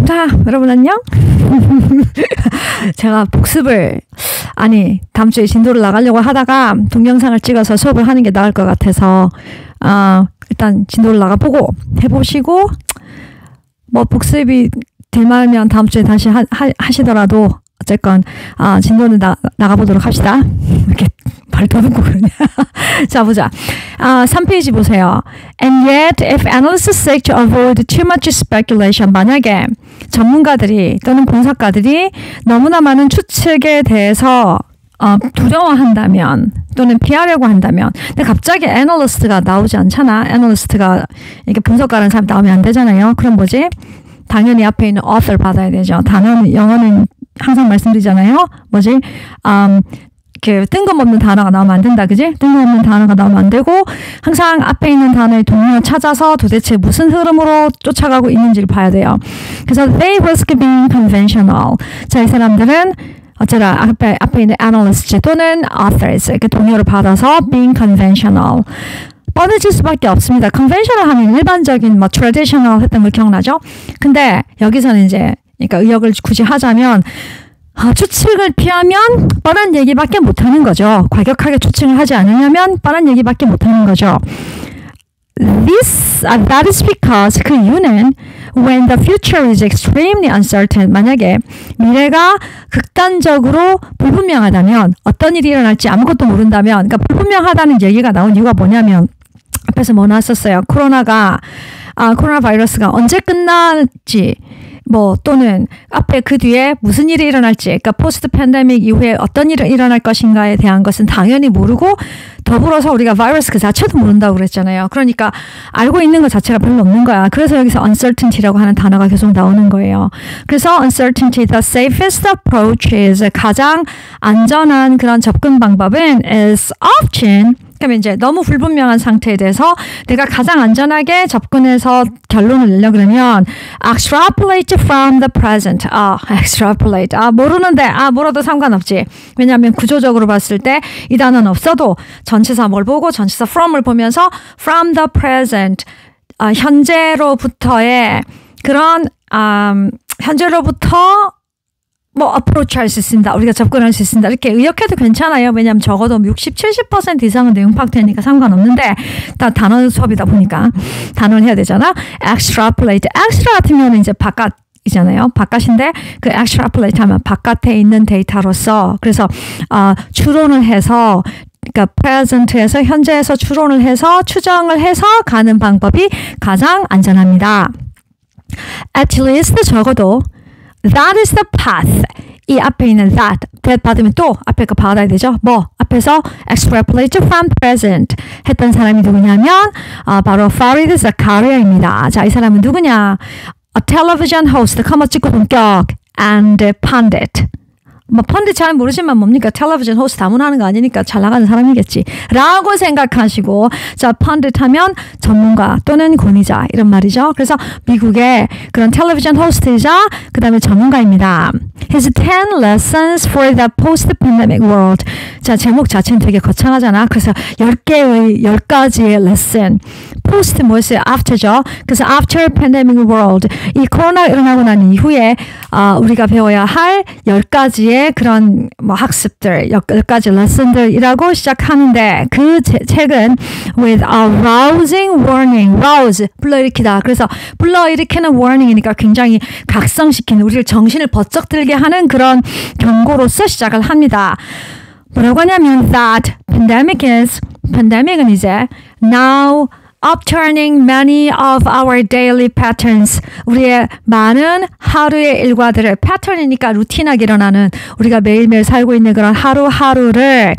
자, 여러분 안녕? 제가 복습을 다음 주에 진도를 나가려고 하다가 동영상을 찍어서 수업을 하는 게 나을 것 같아서 일단 진도를 나가보고 해보시고 뭐 복습이 될 만하면 다음 주에 다시 하시더라도 어쨌건 진도는 나가보도록 합시다. 이렇게 말 더듬고 그러냐. 자, 보자. 3페이지 보세요. And yet, if analysts seek to avoid too much speculation, 만약에 전문가들이 또는 분석가들이 너무나 많은 추측에 대해서 두려워한다면 또는 피하려고 한다면 근데 갑자기 애널리스트가 나오지 않잖아. 애널리스트가 이렇게 분석가라는 사람 나오면 안 되잖아요. 그럼 뭐지? 당연히 앞에 있는 author 받아야 되죠. 단어는 영어는 항상 말씀드리잖아요. 뭐지? 그 뜬금없는 단어가 나오면 안 된다. 그지? 뜬금없는 단어가 나오면 안 되고 항상 앞에 있는 단어의 동의어 찾아서 도대체 무슨 흐름으로 쫓아가고 있는지를 봐야 돼요. 그래서 they risk being conventional. 자, 이 사람들은 어쩌라 앞에 있는 analysts 또는 authors 그 동의어를 받아서 being conventional. 뻔해질 수밖에 없습니다. conventional 하면 일반적인 뭐 traditional 했던 거 기억나죠? 근데 여기서는 이제 그러니까 의역을 굳이 하자면 추측을 피하면 뻔한 얘기밖에 못하는 거죠. 과격하게 추측을 하지 않으려면 뻔한 얘기밖에 못하는 거죠. That is because 그 이유는 when the future is extremely uncertain 만약에 미래가 극단적으로 불분명하다면 어떤 일이 일어날지 아무것도 모른다면 그러니까 불분명하다는 얘기가 나온 이유가 뭐냐면 앞에서 뭐 나왔었어요. 코로나 바이러스가 언제 끝날지 뭐 또는 앞에 그 뒤에 무슨 일이 일어날지 그러니까 포스트 팬데믹 이후에 어떤 일이 일어날 것인가에 대한 것은 당연히 모르고 더불어서 우리가 바이러스 그 자체도 모른다고 그랬잖아요. 그러니까 알고 있는 것 자체가 별로 없는 거야. 그래서 여기서 uncertainty라고 하는 단어가 계속 나오는 거예요. 그래서 uncertainty, the safest approach is 가장 안전한 그런 접근 방법은 is often 그러면 이제 너무 불분명한 상태에 대해서 내가 가장 안전하게 접근해서 결론을 내려고 그러면 extrapolate from the present. extrapolate. 모르는데 몰라도 상관없지. 왜냐하면 구조적으로 봤을 때 이 단어는 없어도 전치사 뭘 보고 전치사 from을 보면서 from the present 현재로부터의 그런 현재로부터 뭐 approach 할 수 있습니다. 우리가 접근할 수 있습니다. 이렇게 의역해도 괜찮아요. 왜냐하면 적어도 60, 70% 이상은 내용 파악되니까 상관없는데 다 단어 수업이다 보니까 단어를 해야 되잖아. extrapolate. extra 같으면 이제 바깥이잖아요. 바깥인데 그 extrapolate 하면 바깥에 있는 데이터로서 그래서 추론을 해서 그러니까 present에서 현재에서 추론을 해서 추정을 해서 가는 방법이 가장 안전합니다. At least 적어도 That is the path. 이 앞에 있는 that 받으면 또 앞에 거 받아야 되죠. 뭐 앞에서 extrapolate from present 했던 사람이 누구냐면 바로 Farid Zakaria입니다. 자, 이 사람은 누구냐? A television host, 커머 찍고 본격 and pundit. 뭐 펀드 잘 모르지만 뭡니까? 텔레비전 호스트 다문하는 거 아니니까 잘 나가는 사람이겠지 라고 생각하시고 자 펀드 하면 전문가 또는 권위자 이런 말이죠. 그래서 미국의 그런 텔레비전 호스트이자 그 다음에 전문가입니다. His 10 lessons for the post-pandemic world. 자 제목 자체는 되게 거창하잖아. 그래서 10가지의 레슨. 포스트 뭐였어요? after죠. 그래서 after pandemic world. 이 코로나가 일어나고 난 이후에 우리가 배워야 할 10가지의 그런 뭐 학습들, 10가지 레슨들이라고 시작하는데 그 책은 with a rousing warning, rouse, 불러일으키다. 그래서 불러일으키는 warning이니까 굉장히 각성시키는 우리를 정신을 번쩍 들게 하는 그런 경고로서 시작을 합니다. 뭐라고 하냐면 that pandemic은 이제 now upturning many of our daily patterns. 우리의 많은 하루의 일과들을 패턴이니까 루틴하게 일어나는 우리가 매일매일 살고 있는 그런 하루하루를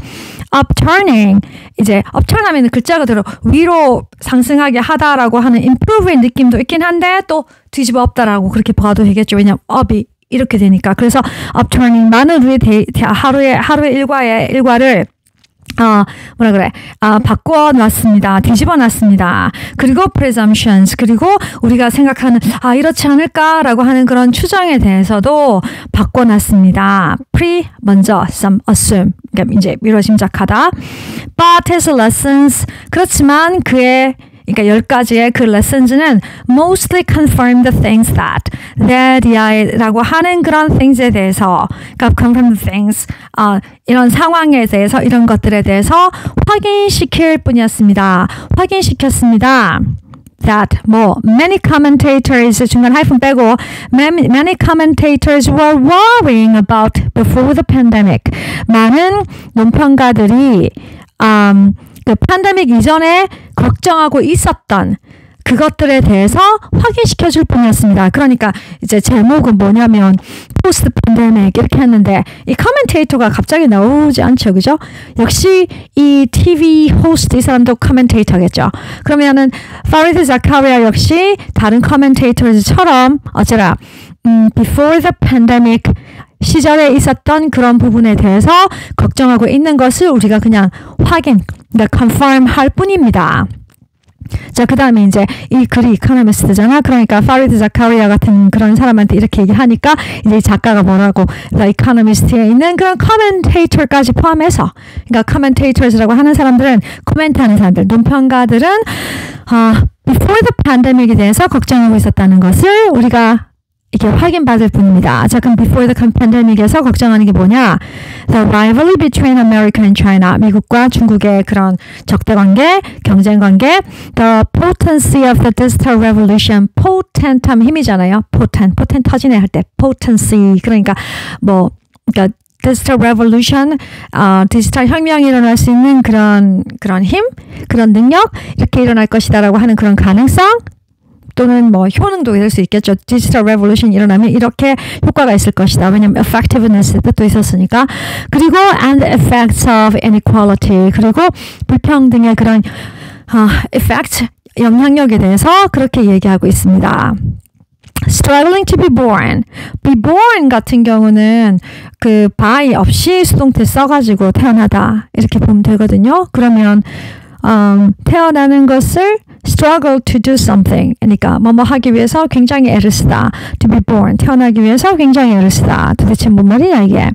upturning 이제 upturn 하면 글자 그대로 위로 상승하게 하다라고 하는 improve의 느낌도 있긴 한데 또 뒤집어 엎다라고 그렇게 봐도 되겠죠. 왜냐면 up이 이렇게 되니까. 그래서 upturning 많은 우리의 하루의 일과를 바꿔놨습니다. 뒤집어놨습니다. 그리고 presumptions, 그리고 우리가 생각하는, 이렇지 않을까라고 하는 그런 추정에 대해서도 바꿔놨습니다. 먼저, some, assume. 그러니까 이제 미뤄짐작하다. But his lessons, 그렇지만 그의 그러니까 10가지의 그 lessons는 mostly confirm the things that이라고 하는 그런 things에 대해서, 그러니까 confirm the things, 이런 상황에 대해서, 이런 것들에 대해서 확인시킬 뿐이었습니다. 확인시켰습니다. That many commentators 중간 하이픈 빼고 many commentators were worrying about before the pandemic. 많은 논평가들이 그 팬데믹 이전에 걱정하고 있었던 그것들에 대해서 확인시켜 줄 뿐이었습니다. 그러니까 이제 제목은 뭐냐면 post pandemic 이렇게 했는데 이 커멘테이터가 갑자기 나오지 않죠. 그죠? 역시 이 TV 호스트 이 사람도 커멘테이터겠죠. 그러면은 Fareed Zakaria 역시 다른 커멘테이터처럼 어쩌라 before the pandemic 시절에 있었던 그런 부분에 대해서 걱정하고 있는 것을 우리가 그냥 확인, 그러니까 confirm 할 뿐입니다. 자, 그 다음에 이제 이 글이 이코노미스트잖아. 그러니까 Fareed Zakaria 같은 그런 사람한테 이렇게 얘기하니까 이제 작가가 뭐라고 The Economist에 있는 그런 commentator까지 포함해서, 그러니까 commentators라고 하는 사람들은 코멘트하는 사람들, 논평가들은 before the pandemic에 대해서 걱정하고 있었다는 것을 우리가 이렇게 확인받을 뿐입니다. 자, 그럼 before the pandemic에서 걱정하는 게 뭐냐? The rivalry between America and China. 미국과 중국의 그런 적대관계, 경쟁관계. The potency of the digital revolution. potent 하면 힘이잖아요. potent 터지네 할 때. potency. 그러니까 그러니까 digital revolution, 디지털 혁명이 일어날 수 있는 그런 힘, 그런 능력, 이렇게 일어날 것이다라고 하는 그런 가능성. 또는 효능도 될 수 있겠죠. 디지털 레볼루션이 일어나면 이렇게 효과가 있을 것이다. 왜냐하면 effectiveness 뜻도 있었으니까. 그리고 and the effects of inequality. 그리고 불평등의 그런 effect, 영향력에 대해서 그렇게 얘기하고 있습니다. Struggling to be born. Be born 같은 경우는 그 by 없이 수동태 써가지고 태어나다 이렇게 보면 되거든요. 그러면 태어나는 것을 struggle to do something. 그러니까 뭐뭐 하기 위해서 굉장히 애를 쓰다. To be born. 태어나기 위해서 굉장히 애를 쓰다. 도대체 뭔 말이냐 이게.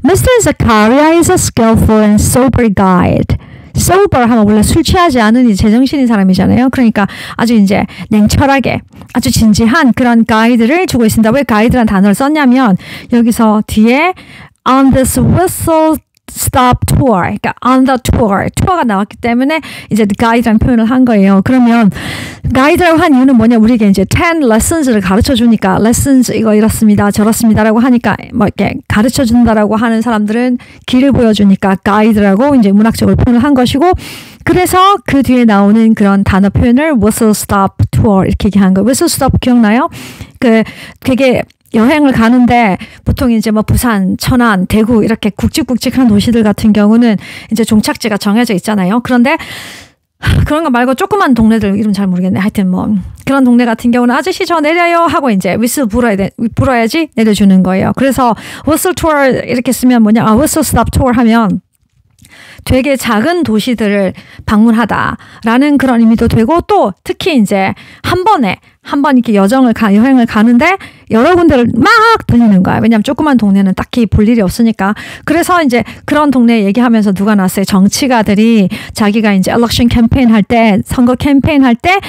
Mr. Zakaria is a skillful and sober guide. sober 하면 원래 술 취하지 않은 이 제정신인 사람이잖아요. 그러니까 아주 이제 냉철하게 아주 진지한 그런 가이드를 주고 있습니다. 왜 가이드란 단어를 썼냐면 여기서 뒤에 on this whistle stop tour, 그러니까 on the tour, 투어가 나왔기 때문에 이제 가이드라는 표현을 한 거예요. 그러면 가이드라고 한 이유는 뭐냐? 우리에게 이제 10 lessons를 가르쳐 주니까 lessons 이거 이렇습니다, 저렇습니다라고 하니까 이렇게 가르쳐 준다라고 하는 사람들은 길을 보여주니까 가이드라고 이제 문학적으로 표현을 한 것이고, 그래서 그 뒤에 나오는 그런 단어 표현을 whistle stop tour 이렇게 얘기한 거예요. whistle stop 기억나요? 되게 여행을 가는데 보통 이제 부산, 천안, 대구 이렇게 굵직굵직한 도시들 같은 경우는 이제 종착지가 정해져 있잖아요. 그런데 그런 거 말고 조그만 동네들 이름 잘 모르겠네. 하여튼 그런 동네 같은 경우는 아저씨 저 내려요 하고 이제 위슬 불어야지 내려주는 거예요. 그래서 whistle tour 이렇게 쓰면 뭐냐? whistle stop tour 하면 되게 작은 도시들을 방문하다라는 그런 의미도 되고, 또 특히 이제 한 번 이렇게 여행을 가는데 여러 군데를 막 들리는 거야. 왜냐하면 조그만 동네는 딱히 볼 일이 없으니까. 그래서 이제 그런 동네 얘기하면서 누가 나왔어요? 정치가들이 자기가 이제 엘렉션 캠페인 할 때, 선거 캠페인 할 때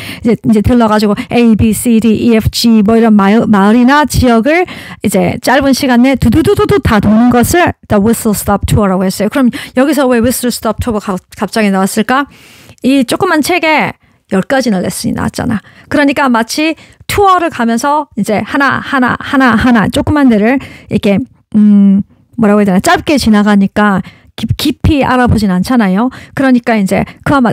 이제 들러가지고 A, B, C, D, E, F, G 이런 마을이나 지역을 이제 짧은 시간 내에 두두두두두 다 도는 것을 The Whistle Stop Tour라고 했어요. 그럼 여기서 왜 Whistle Stop Tour가 갑자기 나왔을까? 이 조그만 책에 10가지나 레슨이 나왔잖아. 그러니까 마치 투어를 가면서 이제 하나 조그만 데를 이렇게 뭐라고 해야 되나, 짧게 지나가니까 깊이 알아보진 않잖아요. 그러니까 이제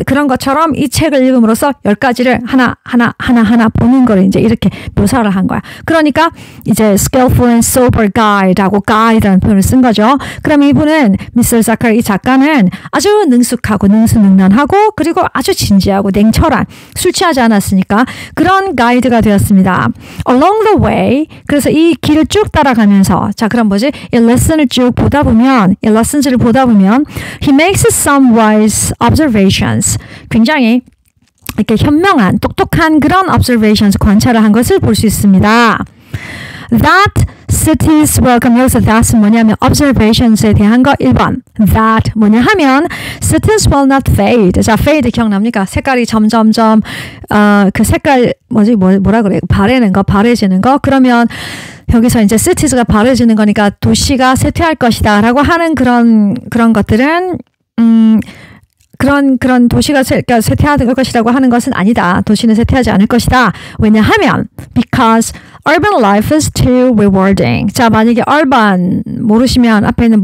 그런 것처럼 이 책을 읽음으로써 10가지를 하나 보는 걸 이제 이렇게 묘사를 한 거야. 그러니까 이제 skillful and sober guide하고 guide라는 표현을 쓴 거죠. 그럼 이분은 Mr. Zakaria, 이 작가는 아주 능숙하고 능수능란하고 그리고 아주 진지하고 냉철한, 술 취하지 않았으니까 그런 가이드가 되었습니다. Along the way, 그래서 이 길을 쭉 따라가면서, 자 그럼 뭐지? 이 레슨을 쭉 보다 보면, 이 레슨즈를 보다 보면 he makes some wise observations. 굉장히 이렇게 현명한, 똑똑한 그런 observations, 관찰을 한 것을 볼 수 있습니다. That cities will, 그럼 여기서 that은 뭐냐면 observations에 대한 거 1번. that 뭐냐 하면 cities will not fade. 자, fade 기억납니까? 색깔이 점점점 그 색깔 뭐라 그래? 바래지는 거. 그러면 여기서 이제 cities가 바래지는 거니까 도시가 쇠퇴할 것이다 라고 하는 그런 것들은 그런 도시가 쇠퇴할 것이라고 하는 것은 아니다. 도시는 쇠퇴하지 않을 것이다. 왜냐하면 because urban life is too rewarding. 자, 만약에 urban 모르시면 앞에 있는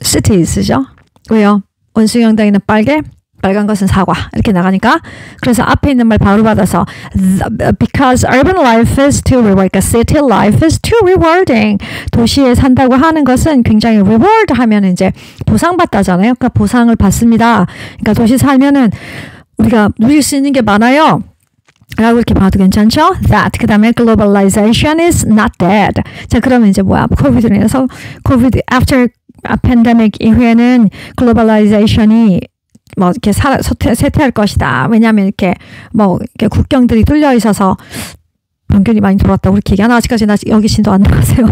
cities죠. 왜요? 원수형당에 있는 빨간 것은 사과 이렇게 나가니까 그래서 앞에 있는 말 바로 받아서 because urban life is too rewarding, 그러니까 city life is too rewarding. 도시에 산다고 하는 것은 굉장히 reward 하면 이제 보상받다잖아요. 그러니까 보상을 받습니다. 그러니까 도시 살면은 우리가 누릴 수 있는 게 많아요. 라고 이렇게 봐도 괜찮죠? That. 그 다음에 globalization is not dead. 자, 그러면 이제 코비드로 인해서 after pandemic 이후에는 globalization이 이렇게 쇠퇴할 것이다. 왜냐하면 이렇게 국경들이 뚫려 있어서 병균이 많이 들어왔다. 우리 얘기 하나 아직까지 여기 신도 안 나가세요.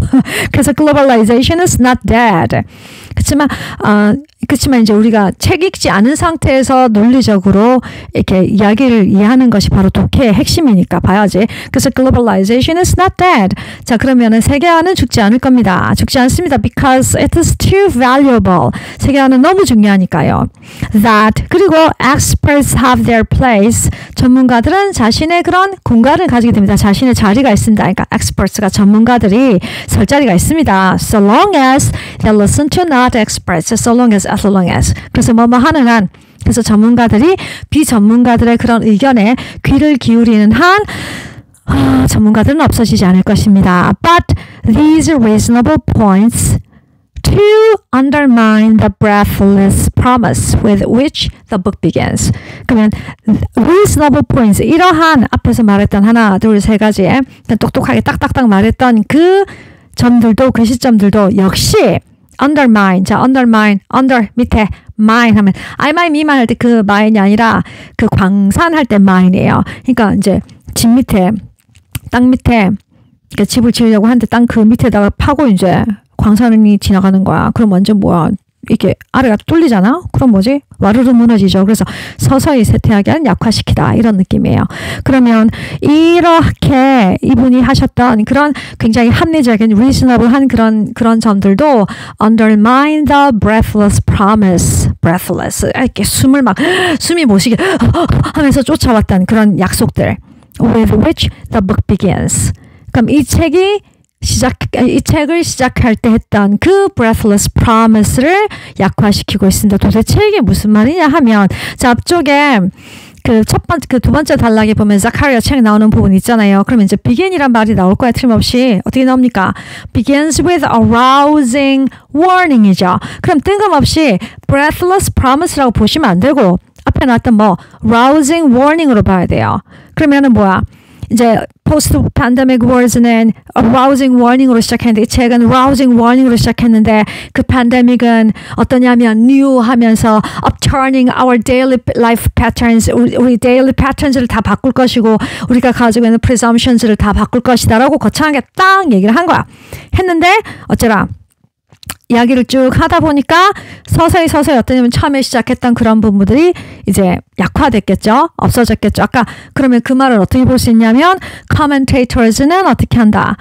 그래서 globalization is not dead. 그렇지만 이제 우리가 책 읽지 않은 상태에서 논리적으로 이렇게 이야기를 이해하는 것이 바로 독해의 핵심이니까 봐야지. 그래서 globalization is not dead. 자, 그러면은 세계화는 죽지 않을 겁니다. 죽지 않습니다. Because it is too valuable. 세계화는 너무 중요하니까요. That. 그리고 experts have their place. 전문가들은 자신의 그런 공간을 가지게 됩니다. 자신의 자리가 있습니다. 그러니까 experts가 전문가들이 설 자리가 있습니다. So long as they listen to not experts. So long as 그래서 하는 한 그래서 전문가들이 비전문가들의 그런 의견에 귀를 기울이는 한 전문가들은 없어지지 않을 것입니다. But these reasonable points to undermine the breathless promise with which the book begins. 그러면 reasonable points 이러한 앞에서 말했던 하나, 둘, 세 가지에 똑똑하게 딱딱딱 말했던 그 점들도 그 시점들도 역시 undermine. 자, undermine, under 밑에 mine 하면 I mine, me만 할 때 그 mine이 아니라 그 광산할 때 mine이에요. 그러니까 이제 집 밑에 땅 밑에 그러니까 집을 지으려고 하는데 땅 그 밑에다가 파고 이제 광산이 지나가는 거야. 그럼 완전 이렇게 아래가 뚫리잖아? 그럼 와르르 무너지죠. 그래서 서서히 쇠퇴하게 하는 약화시키다. 이런 느낌이에요. 그러면 이렇게 이분이 하셨던 그런 굉장히 합리적인 reasonable한 그런 점들도 undermine the breathless promise. breathless. 이렇게 숨이 못 쉬게 하면서 쫓아왔던 그런 약속들. with which the book begins. 그럼 이 책을 시작할 때 했던 그 breathless promise를 약화시키고 있습니다. 도대체 이게 무슨 말이냐 하면, 자, 앞쪽에 두 번째 단락에 보면 자카리아 책 나오는 부분 있잖아요. 그러면 이제 begin이란 말이 나올 거야, 틀림없이. 어떻게 나옵니까? begins with arousing warning이죠. 그럼 뜬금없이 breathless promise라고 보시면 안 되고, 앞에 나왔던 rousing warning으로 봐야 돼요. 그러면은 이제 post-pandemic words는 arousing warning으로 시작했는데 이 책은 arousing warning으로 시작했는데 그 팬데믹은 어떠냐면 new 하면서 upturning our daily life patterns 우리 daily patterns를 다 바꿀 것이고 우리가 가지고 있는 presumptions를 다 바꿀 것이다 라고 거창하게 딱 얘기를 한 거야. 했는데 어쩌라 이야기를 쭉 하다 보니까 서서히 어떠냐면 처음에 시작했던 그런 부분들이 이제 약화됐겠죠. 없어졌겠죠. 아까 그러면 그 말을 어떻게 볼 수 있냐면 commentators는 어떻게 한다.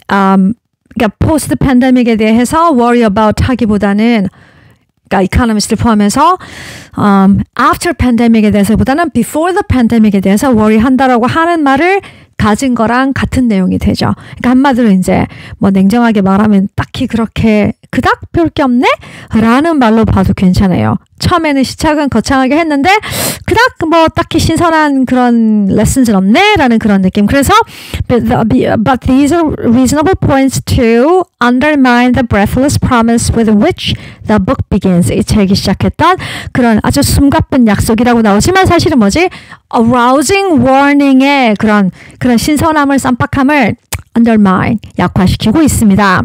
그러니까 post pandemic에 대해서 worry about 하기보다는 그러니까 이코노미스트를 포함해서 after pandemic에 대해서보다는 before the pandemic에 대해서 worry 한다라고 하는 말을 가진 거랑 같은 내용이 되죠. 그러니까 한마디로 이제 냉정하게 말하면 딱히 그렇게 그닥 별 게 없네? 라는 말로 봐도 괜찮아요. 처음에는 시작은 거창하게 했는데 그닥 딱히 신선한 그런 레슨은 없네? 라는 그런 느낌. 그래서 but these are reasonable points to undermine the breathless promise with which the book begins. 이 책이 시작했던 그런 아주 숨가쁜 약속이라고 나오지만 사실은 arousing warning의 그런 신선함을 쌈박함을 undermine, 약화시키고 있습니다.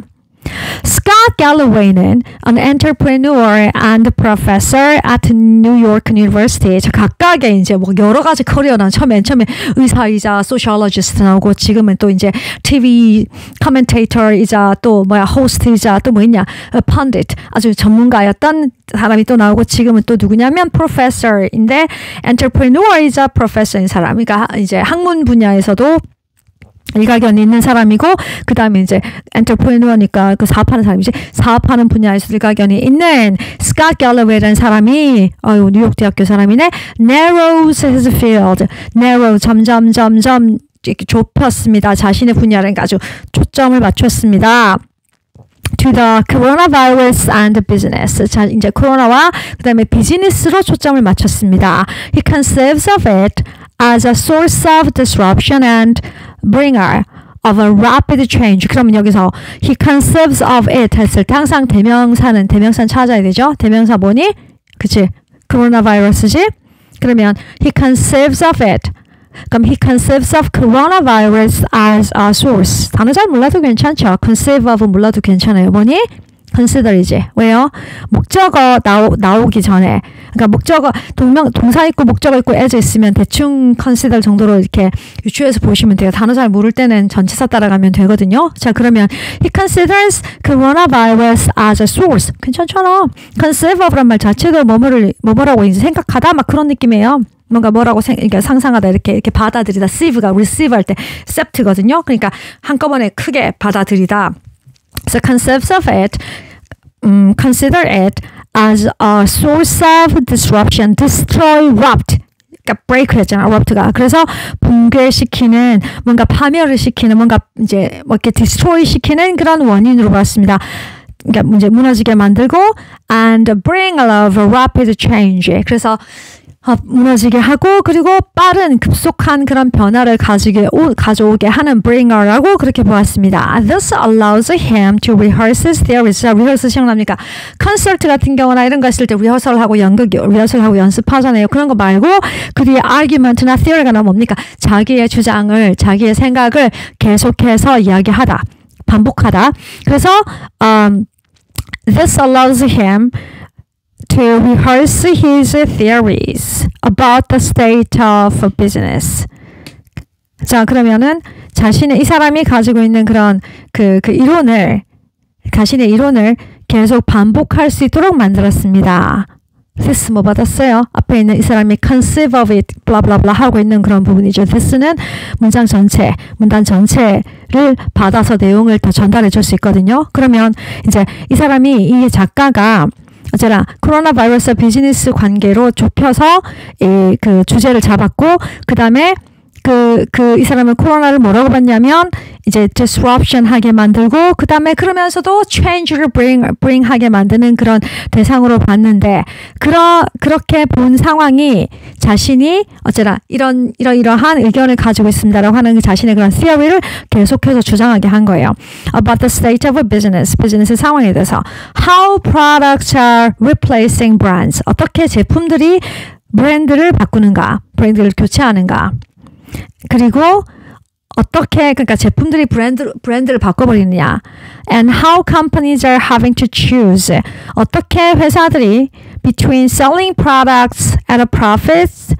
Scott Galloway는 an entrepreneur and professor at New York University. 자, 각각의 이제 뭐 여러 가지 커리어는 맨 처음에 의사이자 소시올로지스트 나오고 지금은 또 이제 TV commentator이자 또 호스트이자 또 뭐 있냐 pundit 아주 전문가였던 사람이 또 나오고 지금은 또 누구냐면 professor인데 entrepreneur이자 professor인 사람. 그러니까 이제 학문 분야에서도 일가견이 있는 사람이고 그 다음에 이제 엔터프레너니까 그 사업하는 사람이지 사업하는 분야에서 일가견이 있는 스캇 갤러웨이라는 사람이 뉴욕 대학교 사람이네. narrows his field. narrow 점점 이렇게 좁혔습니다. 자신의 분야를 아주 초점을 맞췄습니다. to the coronavirus and business. 자, 이제 코로나와 그 다음에 비즈니스로 초점을 맞췄습니다. He conceives of it as a source of disruption and bringer of a rapid change. 그러면 여기서 he conceives of it 했을 때 항상 대명사는 찾아야 되죠. 대명사 뭐니? 그치? 코로나 바이러스지? 그러면 he conceives of it. 그럼 he conceives of coronavirus as a source. 단어 잘 몰라도 괜찮죠. conceive of 몰라도 괜찮아요. 뭐니? consider이지. 왜요? 목적어 나오기 전에. 그러니까 목적어 동사 있고 목적어 있고 as 있으면 대충 consider 정도로 이렇게 유추해서 보시면 돼요. 단어 잘 모를 때는 전치사 따라가면 되거든요. 자, 그러면 he considers coronavirus as a source. 괜찮잖아. conceive of란 말 자체도 뭐라고 이제 생각하다 막 그런 느낌이에요. 뭔가 뭐라고 그러니까 상상하다 이렇게 받아들이다. receive 할 때 accept거든요. 그러니까 한꺼번에 크게 받아들이다. So conceives of it, consider it as a source of disruption, destroy, rupt. 그러니까 break 했잖아, rupt가. 그래서 붕괴시키는, 뭔가 파멸을 시키는, 뭔가 이제 뭐 이렇게 destroy 시키는 그런 원인으로 봤습니다. 그러니까 이제 무너지게 만들고 and bring a lot of rapid change. 그래서 무너지게 하고 그리고 빠른 급속한 그런 변화를 가져오게 하는 bringer라고 그렇게 보았습니다. This allows him to rehearse his theories. rehearse 시험납니까? 콘서트 같은 경우나 이런 거 했을 때 리허설하고 리허설하고 연습하잖아요. 그런 거 말고 그 뒤에 argument나 theory가 나오면 뭡니까? 자기의 주장을 자기의 생각을 계속해서 이야기하다. 반복하다. 그래서 this allows him to rehearse his theories about the state of business. 자, 그러면은 이 사람이 가지고 있는 그런 자신의 이론을 계속 반복할 수 있도록 만들었습니다. this 뭐 받았어요? 앞에 있는 이 사람이 conceive of it, 블라블라블라 하고 있는 그런 부분이죠. this는 문단 전체를 받아서 내용을 더 전달해 줄 수 있거든요. 그러면 이제 이 작가가 어쩌나 코로나 바이러스 비즈니스 관계로 좁혀서 그 주제를 잡았고 그 다음에 이 사람은 코로나를 뭐라고 봤냐면 이제 disruption 하게 만들고 그 다음에 그러면서도 change를 bring 하게 만드는 그런 대상으로 봤는데 그렇게 본 상황이 자신이 어쩌나 이러한 의견을 가지고 있습니다라고 하는 자신의 그런 theory를 계속해서 주장하게 한 거예요. About the state of a business, 비즈니스 상황에 대해서 how products are replacing brands, 어떻게 제품들이 브랜드를 바꾸는가, 브랜드를 교체하는가. 그리고 어떻게 그러니까 제품들이 브랜드를 바꿔버리느냐 and how companies are having to choose 어떻게 회사들이 between selling products at a profit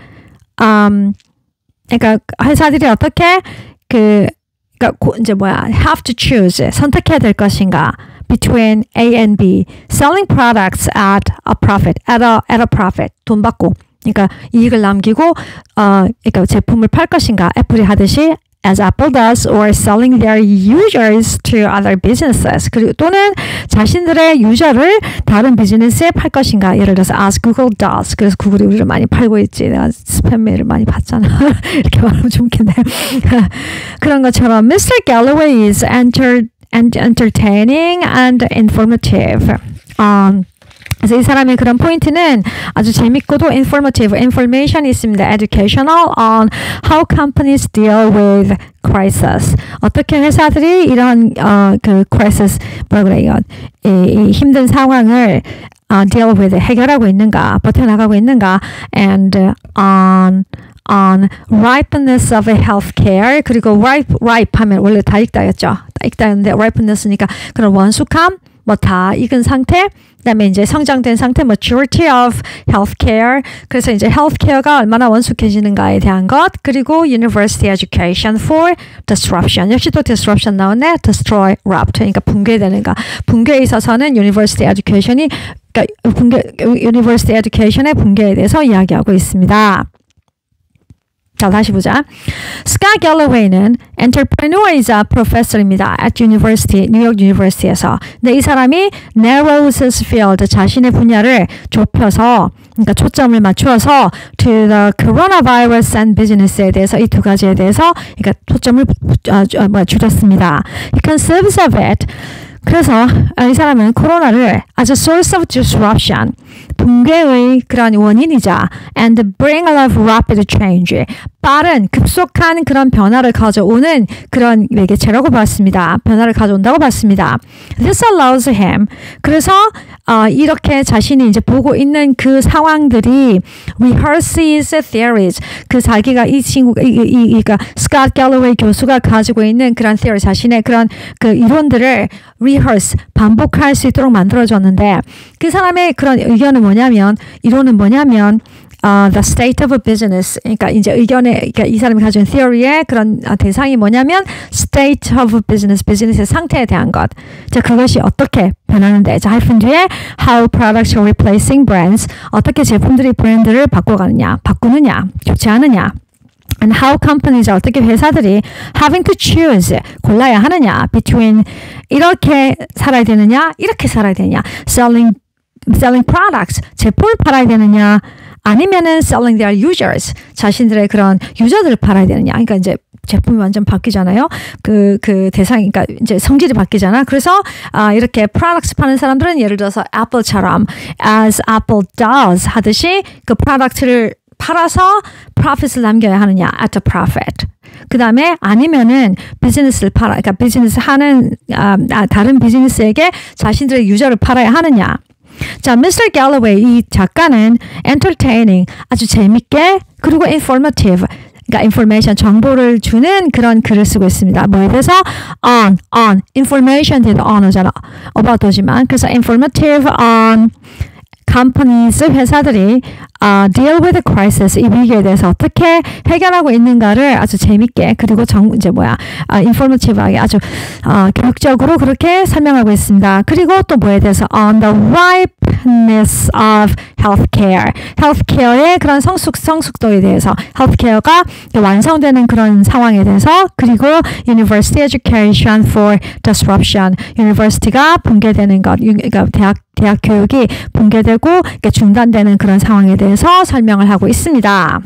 그러니까 회사들이 어떻게 이제 have to choose 선택해야 될 것인가 between A and B selling products at a profit at a profit 돈 받고 그러니까 이익을 남기고 그러니까 제품을 팔 것인가 애플이 하듯이 as Apple does or selling their users to other businesses 그리고 또는 자신들의 유저를 다른 비즈니스에 팔 것인가 예를 들어서 as Google does 그래서 구글이 우리를 많이 팔고 있지 내가 스팸 메일을 많이 받잖아 이렇게 말하면 좀 웃긴데 그런 것처럼 Mr. Galloway is entertaining and informative 그래서 이 사람의 그런 포인트는 아주 재밌고도 informative, information이 있습니다. educational on how companies deal with crisis. 어떻게 회사들이 이런 crisis, 이 힘든 상황을 deal with, 해결하고 있는가, 버텨나가고 있는가, and on on ripeness of healthcare. 그리고 ripe 하면 원래 다 익다였죠. 다 익다였는데 ripeness니까 그런 원숙함, 뭐 다 익은 상태, 그다음에 이제 성장된 상태, maturity of healthcare. 그래서 이제 healthcare가 얼마나 원숙해지는가에 대한 것, 그리고 university education for disruption. 역시 또 disruption 나오네. destroy, rupt. 그러니까 붕괴되는 거. 붕괴에 있어서는 university education이 university education의 붕괴에 대해서 이야기하고 있습니다. 자, 다시 보자. 스캇 갤러웨이는 entrepreneur이자 professor입니다. at university, 뉴욕 유니버시티에서. 근데 이 사람이 narrows his field, 자신의 분야를 좁혀서, 그러니까 초점을 맞추어서 to the coronavirus and business에 대해서 이 두 가지에 대해서 그러니까 초점을 줄였습니다. He conserves of it. 그래서 이 사람은 코로나를 as a source of disruption, 붕괴의 그런 원인이자 and bring a lot of rapid change, 빠른 급속한 그런 변화를 가져오는 그런 매개체라고 봤습니다. 변화를 가져온다고 봤습니다. This allows him, 그래서 이렇게 자신이 이제 보고 있는 그 상황들이 rehearse his theories, 그 자기가 이 친구가 그러니까 스캇 갤러웨이 교수가 가지고 있는 그런 theory, 자신의 그런 그 이론들을 rehearse, 반복할 수 있도록 만들어줬는데 그 사람의 그런 의견은 뭐냐면, 이론은 뭐냐면 the state of a business, 그러니까 이제 의견의, 그러니까 이 사람이 가진 theory의 그런 대상이 뭐냐면 state of a business, 비즈니스의 상태에 대한 것. 자, 그것이 어떻게 변하는데, 자, 하이픈 뒤에 how products are replacing brands, 어떻게 제품들이 브랜드를 바꾸느냐, 교체하느냐. And how companies, 어떻게 회사들이 having to choose, 골라야 하느냐, between 이렇게 살아야 되느냐, 이렇게 살아야 되느냐, selling products, 제품을 팔아야 되느냐, 아니면은 selling their users, 자신들의 그런 유저들을 팔아야 되느냐. 그러니까 이제 제품이 완전 바뀌잖아요. 그 대상이, 그러니까 이제 성질이 바뀌잖아. 그래서 이렇게 products 파는 사람들은 예를 들어서 애플처럼 as Apple does 하듯이 그 프로덕트를 팔아서 profit을 남겨야 하느냐, at a profit. 그 다음에 아니면은 비즈니스를 팔아, 그러니까 비즈니스 하는 다른 비즈니스에게 자신들의 유저를 팔아야 하느냐. 자, Mr. Galloway, 이 작가는 entertaining, 아주 재밌게, 그리고 informative, 그러니까 information, 정보를 주는 그런 글을 쓰고 있습니다. 뭐에 대해서? on, information 뒤에도 on 오잖아. about 오지만. 그래서 informative on companies, 회사들이 deal with the crisis, 이 위기에 대해서 어떻게 해결하고 있는가를 아주 재밌게, 그리고 informative하게 아주 교육적으로 그렇게 설명하고 있습니다. 그리고 또 뭐에 대해서 on the ripeness of healthcare, healthcare의 그런 성숙도에 대해서, healthcare가 완성되는 그런 상황에 대해서, 그리고 university education for disruption, university가 붕괴되는 것, 그러니까 대학 교육이 붕괴되고 중단되는 그런 상황에 대해서 설명을 하고 있습니다.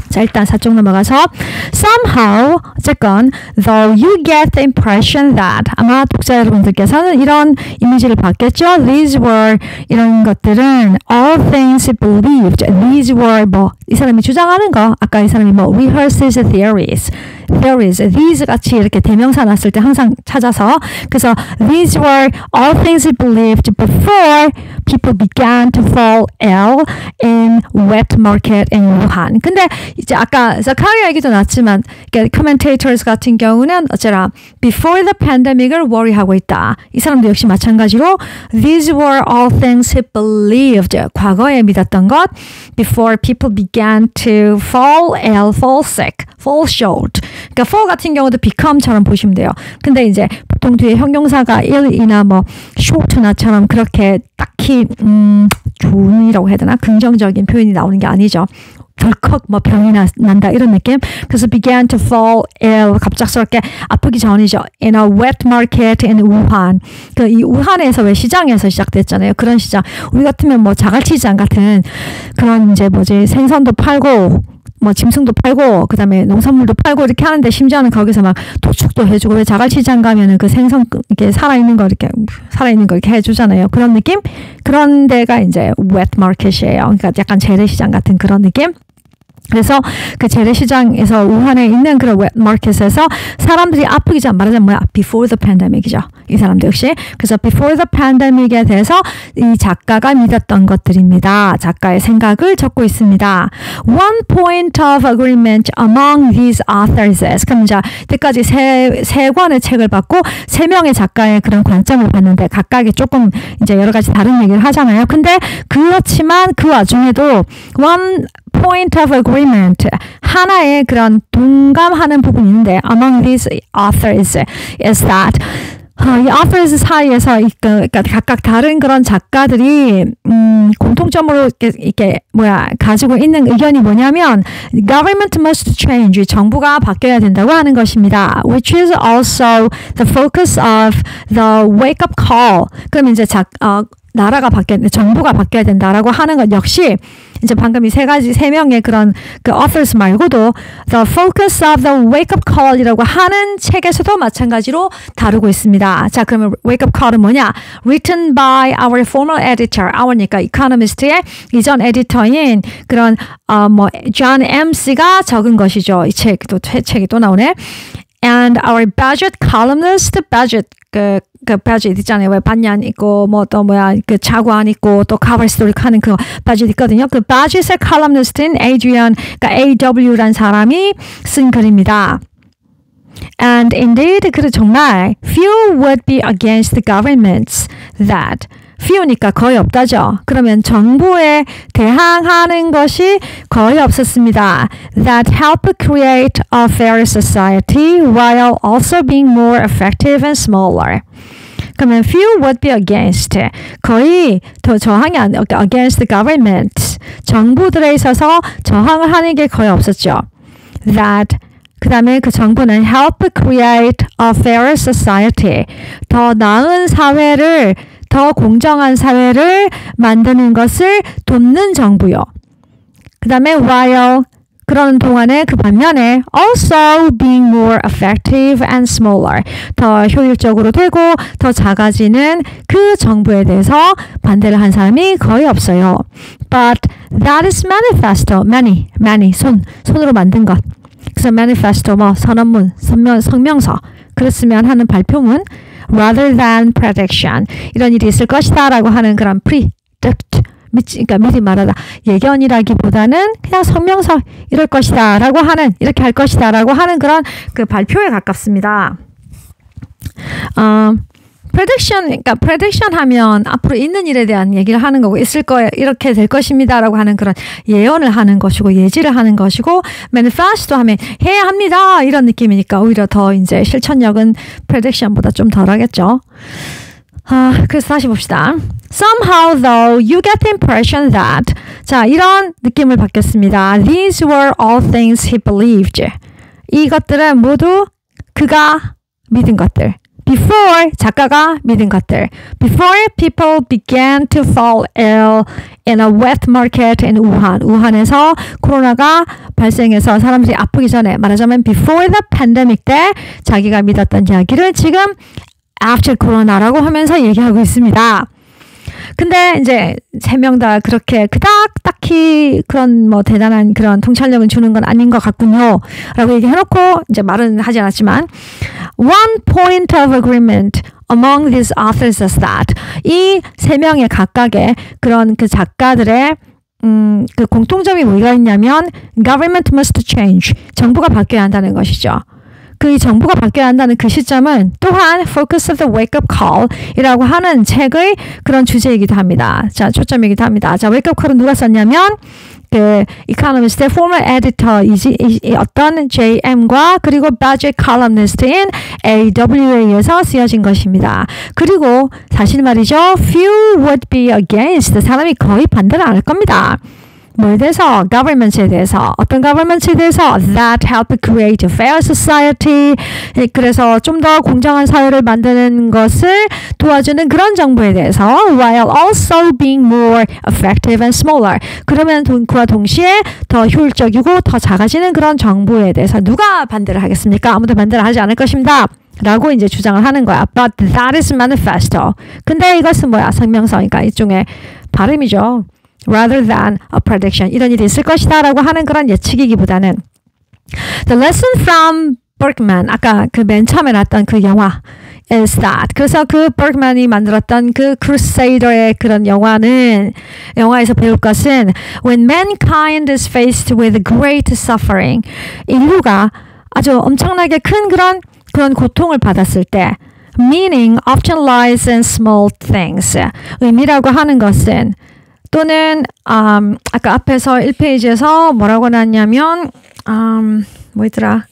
자, 일단 4쪽 넘어가서 somehow, 어쨌건 though you get the impression that, 아마 독자 여러분들께서는 이런 이미지를 받겠죠. These were, 이런 것들은 all things believed. These were 이 사람이 주장하는 거, 아까 이 사람이 rehearses theories, these 같이 이렇게 대명사 났을 때 항상 찾아서, 그래서 these were all things believed before people began to fall ill in wet market in Wuhan. 근데 이제 아까 자카리아 얘기도 났지만 commentators 같은 경우는 어쩌라 before the pandemic을 worry하고 있다. 이 사람도 역시 마찬가지로 these were all things he believed, 과거에 믿었던 것, before people began to fall ill, fall sick, fall short. 그러니까 fall 같은 경우도 become처럼 보시면 돼요. 근데 이제 보통 뒤에 형용사가 ill이나 short나처럼 그렇게 딱히 좋은이라고 해야 되나? 긍정적인 표현이 나오는 게 아니죠. 덜컥 병이 난다 이런 느낌. 그래서 began to fall ill, 갑작스럽게 아프기 전이죠. In a wet market in Wuhan. 이 우한에서 왜 시장에서 시작됐잖아요. 그런 시장. 우리 같으면 자갈치장 같은 그런 이제 생선도 팔고 짐승도 팔고 그다음에 농산물도 팔고 이렇게 하는데 심지어는 거기서 도축도 해주고, 왜 자갈치장 가면은 그 생선 이렇게 살아있는 거 이렇게 해주잖아요. 그런 느낌? 그런 데가 이제 wet market이에요. 그러니까 약간 재래시장 같은 그런 느낌? 그래서 그 재래시장에서 우한에 있는 그런 wet market에서 사람들이 아프기 전, 말하자면 before the pandemic이죠. 이 사람도 역시. 그래서 before the pandemic에 대해서 이 작가가 믿었던 것들입니다. 작가의 생각을 적고 있습니다. One point of agreement among these authors is. 그럼 자, 이때까지 세 권의 책을 받고 세 명의 작가의 그런 관점을 봤는데 각각이 조금 이제 여러 가지 다른 얘기를 하잖아요. 근데 그렇지만 그 와중에도 one point of agreement 하나의 그런 동감하는 부분이 있는데 among these authors is that 이 authors 사이에서 그러니까 각각 다른 그런 작가들이 공통점으로 이렇게 가지고 있는 의견이 뭐냐면 government must change 정부가 바뀌어야 된다고 하는 것입니다. Which is also the focus of the wake up call. 그럼 이제 나라가 정부가 바뀌어야 된다라고 하는 것 역시 이제 방금 이 세 명의 그런 그 authors 말고도 the focus of the wake up call이라고 하는 책에서도 마찬가지로 다루고 있습니다. 자, 그러면 wake up call은 뭐냐? Written by our former editor, our니까 economist의 이전 에디터인 그런 John MC가 적은 것이죠. 이 책이 또 나오네. And our budget columnist, budget 그 budget 있잖아요. 왜 반년 있고 그 차관 있고 또 cover story 하는 그 budget 있거든요. 그 budget의 columnist인 Adrian, 그러니까 AW라는 사람이 쓴 글입니다. And indeed, 그래 정말 few would be against the governments that few니까 거의 없다죠. 그러면 정부에 대항하는 것이 거의 없었습니다. That help create a fairer society while also being more effective and smaller. 그러면 few would be against. 거의 더 저항이 against the government. 정부들에 있어서 저항을 하는 게 거의 없었죠. That 그 다음에 그 정부는 help create a fairer society. 더 나은 사회를 더 공정한 사회를 만드는 것을 돕는 정부요. 그 다음에 while 그러는 동안에 그 반면에 also being more effective and smaller 더 효율적으로 되고 더 작아지는 그 정부에 대해서 반대를 한 사람이 거의 없어요. But that is manifesto. many 손으로 만든 것. 그래서 manifesto 선언문, 성명서 그랬으면 하는 발표문 rather than prediction. 이런 일이 있을 것이다 라고 하는 그런 predict. 그러니까 미리 말하다. 예견이라기보다는 그냥 성명서 이럴 것이다 라고 하는, 이렇게 할 것이다 라고 하는 그런 그 발표에 가깝습니다. 그러니까 prediction 하면 앞으로 있는 일에 대한 얘기를 하는 거고 있을 거예요. 이렇게 될 것입니다 라고 하는 그런 예언을 하는 것이고 예지를 하는 것이고 manifesto 하면 해야 합니다 이런 느낌이니까 오히려 더 이제 실천력은 prediction보다 좀 덜하겠죠. 그래서 다시 봅시다. Somehow though you get the impression that 자 이런 느낌을 받겠습니다. These were all things he believed. 이것들은 모두 그가 믿은 것들. Before 작가가 믿은 것들. Before people began to fall ill in a wet market in Wuhan. 우한에서 코로나가 발생해서 사람들이 아프기 전에 말하자면 before the pandemic 때 자기가 믿었던 이야기를 지금 after 코로나라고 하면서 얘기하고 있습니다. 근데 이제 세 명 다 그렇게 그닥 딱히 그런 뭐 대단한 그런 통찰력을 주는 건 아닌 것 같군요. 라고 얘기해놓고 이제 말은 하지 않았지만 one point of agreement among these authors is that 이 세 명의 각각의 그런 그 작가들의 그 공통점이 뭐가 있냐면 government must change. 정부가 바뀌어야 한다는 것이죠. 그 정부가 바뀌어야 한다는 그 시점은 또한 Focus of the Wake Up Call 이라고 하는 책의 그런 주제이기도 합니다. 자, 초점이기도 합니다. 자, Wake Up Call은 누가 썼냐면 그 Economist의 former editor이지 어떤 JM과 그리고 budget columnist인 AW에 의해서 쓰여진 것입니다. 그리고 사실 말이죠. Few would be against. 사람이 거의 반대를 안 할 겁니다. 뭐에 대해서? government에 대해서. 어떤 government에 대해서? that help create a fair society. 그래서 좀 더 공정한 사회를 만드는 것을 도와주는 그런 정부에 대해서 while also being more effective and smaller. 그러면 그와 동시에 더 효율적이고 더 작아지는 그런 정부에 대해서 누가 반대를 하겠습니까? 아무도 반대를 하지 않을 것입니다. 라고 이제 주장을 하는 거야. But that is manifesto. 근데 이것은 뭐야? 성명서니까 일종의 발음이죠. rather than a prediction. 이런 일이 있을 것이다 라고 하는 그런 예측이기보다는 The lesson from Bergman 아까 그 맨 처음에 나왔던 그 영화 is that. 그래서 그 Bergman이 만들었던 그 Crusader의 그런 영화에서 배울 것은 when mankind is faced with great suffering, 인류가 아주 엄청나게 큰 그런 고통을 받았을 때 meaning often lies in small things. 의미라고 하는 것은 또는 아까 앞에서 1페이지에서 뭐라고 나왔냐면 뭐였더라?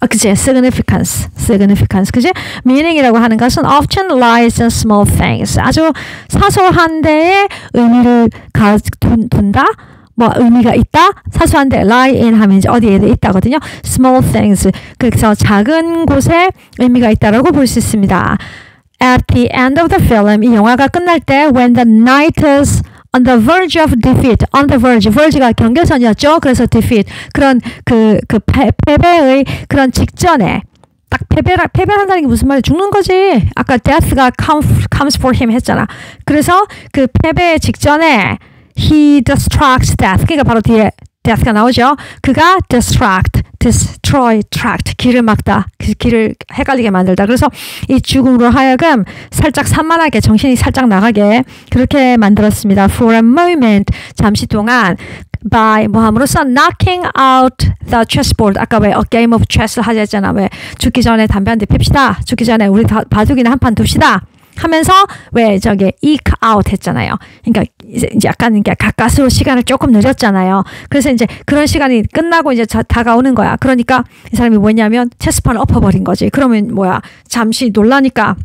그치? significance. 그치? meaning이라고 하는 것은 often lies in small things. 아주 사소한 데에 의미를 둔다? 뭐 의미가 있다? 사소한 데 lie in 하면 이제 어디에 있다거든요. small things. 그래서 작은 곳에 의미가 있다라고 볼 수 있습니다. At the end of the film, 이 영화가 끝날 때 when the knight is on the verge of defeat, on the verge가 경계선이었죠. 그래서 defeat, 그런 패배의 그런 직전에 딱 패배한다는 게 무슨 말이야? 죽는 거지. 아까 death가 comes for him 했잖아. 그래서 그 패배의 직전에 he distracts death. 그러니까 바로 뒤에 death가 나오죠. 그가 distract, destroy, tract, 길을 막다. 길을 헷갈리게 만들다. 그래서 이 죽음으로 하여금 살짝 산만하게 정신이 살짝 나가게 그렇게 만들었습니다. For a moment, 잠시 동안 by 뭐함으로써 knocking out the chessboard. 아까 왜 a game of chess를 하자 했잖아. 왜 죽기 전에 담배 한 대 핍시다. 죽기 전에 우리 바둑이나 한 판 둡시다. 하면서 왜 eke out 했잖아요. 그러니까 이제 약간 가까스로 시간을 조금 늘렸잖아요. 그래서 이제 그런 시간이 끝나고 이제 다가오는 거야. 그러니까 이 사람이 뭐냐면 체스판을 엎어버린 거지. 그러면 잠시 놀라니까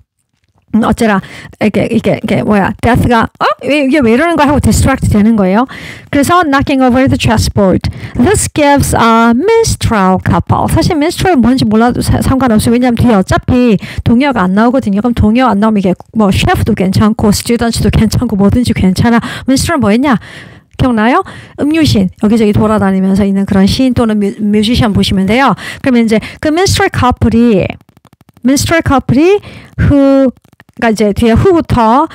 어째라 이게 death가 이게 왜 이러는 거야 하고 distract 되는 거예요. 그래서 knocking over the chessboard. This gives a minstrel couple. 사실 minstrel 뭔지 몰라도 상관없어요. 왜냐하면 뒤에 어차피 동요가 안 나오거든요. 그럼 동요 안 나오면 이게 뭐 셰프도 괜찮고 스튜던트도 괜찮고 뭐든지 괜찮아. minstrel 뭐였냐? 기억나요? 음유신 여기저기 돌아다니면서 있는 그런 시인 또는 뮤지션 보시면 돼요. 그러면 이제 그 minstrel couple이 그러니까 이제 뒤에 후부터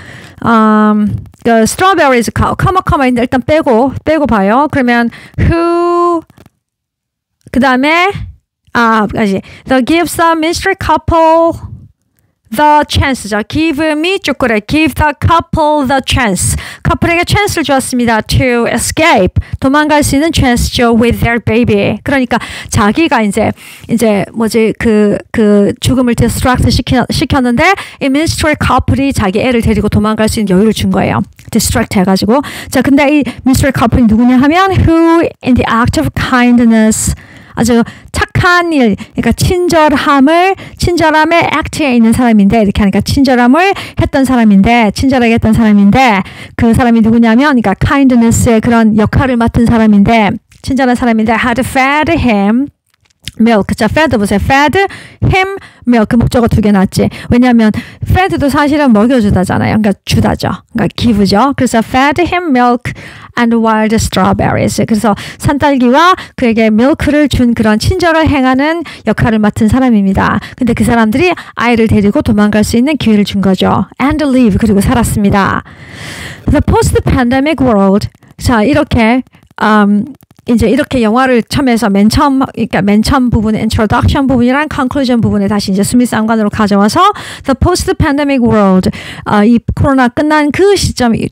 the strawberries 커머인데 일단 빼고 봐요. 그러면 who 그 다음에 the gives the minstrel couple the chance죠. give me 초콜릿 give the couple the chance. 커플에게 chance를 주었습니다. to escape 도망갈 수 있는 chance죠. with their baby. 그러니까 자기가 이제 뭐지 그 죽음을 distract 시켰는데 이 minstrel couple이 자기 애를 데리고 도망갈 수 있는 여유를 준 거예요. distract 해가지고 자 근데 이 minstrel couple이 누구냐 하면 who in the act of kindness 아주 착한 일, 그러니까 친절함에 act에 있는 사람인데 이렇게 하니까 친절하게 했던 사람인데 그 사람이 누구냐면 그러니까 kindness의 그런 역할을 맡은 사람인데 친절한 사람인데 had fed him milk. 자, fed 보세요. fed him milk. 그 목적어 두 개 놨지. 왜냐하면 fed도 사실은 먹여주다잖아요. 그러니까 주다죠. 그러니까 give죠. 그래서 fed him milk and wild strawberries. 그래서 산딸기와 그에게 milk를 준 그런 친절을 행하는 역할을 맡은 사람입니다. 근데 그 사람들이 아이를 데리고 도망갈 수 있는 기회를 준 거죠. and live. 그리고 살았습니다. The post-pandemic world. 자, 이렇게 이제 이렇게 영화를 처음에서 맨 처음 부분에 introduction 부분이랑 conclusion 부분에 다시 이제 수미상관으로 가져와서 the post-pandemic world 이 코로나 끝난 그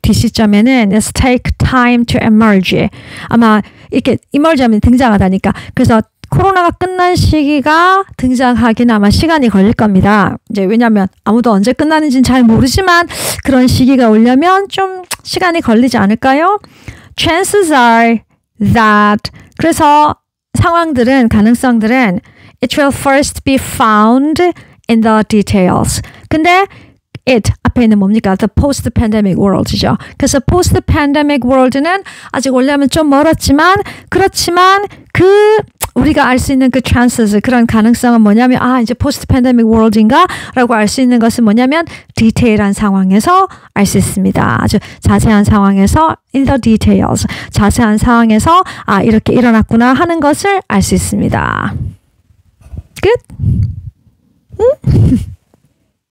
뒷시점에는 let's take time to emerge. 아마 이렇게 emerge 하면 등장하다니까. 그래서 코로나가 끝난 시기가 등장하기는 아마 시간이 걸릴 겁니다. 이제 왜냐하면 아무도 언제 끝나는지는 잘 모르지만 그런 시기가 오려면 좀 시간이 걸리지 않을까요? Chances are that 그래서 가능성들은 it will first be found in the details. 근데 it 앞에 있는 뭡니까? The post-pandemic world이죠. 그래서 post-pandemic world는 아직 오려면 좀 멀었지만 그렇지만 우리가 알 수 있는 그 chances 그런 가능성은 뭐냐면 이제 post-pandemic world인가? 라고 알 수 있는 것은 뭐냐면 디테일한 상황에서 알 수 있습니다. 아주 자세한 상황에서 in the details 자세한 상황에서 이렇게 일어났구나 하는 것을 알 수 있습니다. 끝!